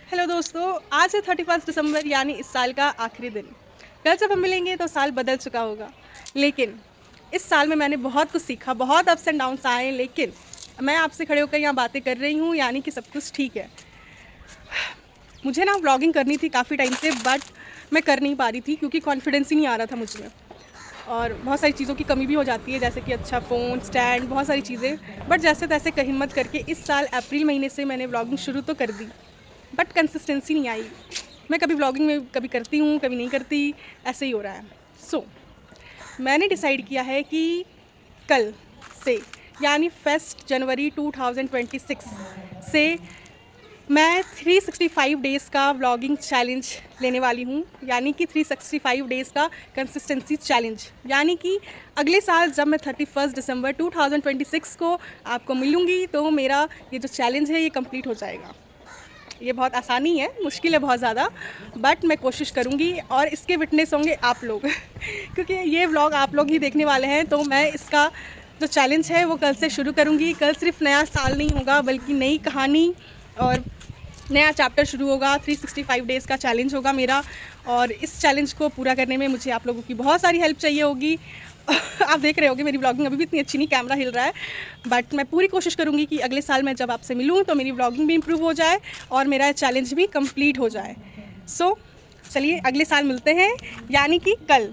Hello दोस्तों, आज है 31 दिसंबर यानी इस साल का आखिरी दिन। कल जब हम मिलेंगे तो साल बदल चुका होगा, लेकिन इस साल में मैंने बहुत कुछ सीखा, बहुत अप्स एंड डाउन्स आए, लेकिन मैं आपसे खड़े होकर यहाँ बातें कर रही हूँ, यानी कि सब कुछ ठीक है। मुझे ना व्लॉगिंग करनी थी काफ़ी टाइम से, बट मैं कर नहीं पा रही थी क्योंकि कॉन्फिडेंस ही नहीं आ रहा था मुझ में, और बहुत सारी चीज़ों की कमी भी हो जाती है, जैसे कि अच्छा फ़ोन, स्टैंड, बहुत सारी चीज़ें। बट जैसे तैसे हिम्मत करके इस साल अप्रैल महीने से मैंने व्लॉगिंग शुरू तो कर दी, बट कंसिस्टेंसी नहीं आई। मैं कभी व्लॉगिंग में कभी करती हूँ, कभी नहीं करती, ऐसे ही हो रहा है। सो मैंने डिसाइड किया है कि कल से यानी 1 जनवरी 2026 से मैं 365 डेज़ का व्लॉगिंग चैलेंज लेने वाली हूँ, यानी कि 365 डेज़ का कंसिस्टेंसी चैलेंज। यानी कि अगले साल जब मैं 31 दिसंबर 2026 को आपको मिलूँगी तो मेरा ये जो चैलेंज है ये कंप्लीट हो जाएगा। ये बहुत आसानी है, मुश्किल है बहुत ज़्यादा, बट मैं कोशिश करूँगी और इसके विटनेस होंगे आप लोग क्योंकि ये व्लॉग आप लोग ही देखने वाले हैं। तो मैं इसका जो चैलेंज है वो कल से शुरू करूँगी। कल सिर्फ नया साल नहीं होगा, बल्कि नई कहानी और नया चैप्टर शुरू होगा। 365 डेज़ का चैलेंज होगा मेरा, और इस चैलेंज को पूरा करने में मुझे आप लोगों की बहुत सारी हेल्प चाहिए होगी। आप देख रहे होगे मेरी व्लॉगिंग अभी भी इतनी अच्छी नहीं, कैमरा हिल रहा है, बट मैं पूरी कोशिश करूँगी कि अगले साल मैं जब आपसे मिलूँ तो मेरी व्लॉगिंग भी इम्प्रूव हो जाए और मेरा चैलेंज भी कंप्लीट हो जाए। सो चलिए अगले साल मिलते हैं, यानी कि कल।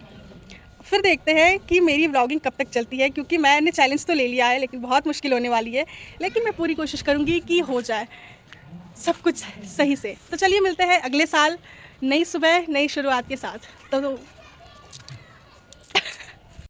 फिर देखते हैं कि मेरी व्लॉगिंग कब तक चलती है, क्योंकि मैंने चैलेंज तो ले लिया है, लेकिन बहुत मुश्किल होने वाली है। लेकिन मैं पूरी कोशिश करूँगी कि हो जाए सब कुछ सही से। तो चलिए मिलते हैं अगले साल, नई सुबह, नई शुरुआत के साथ। तो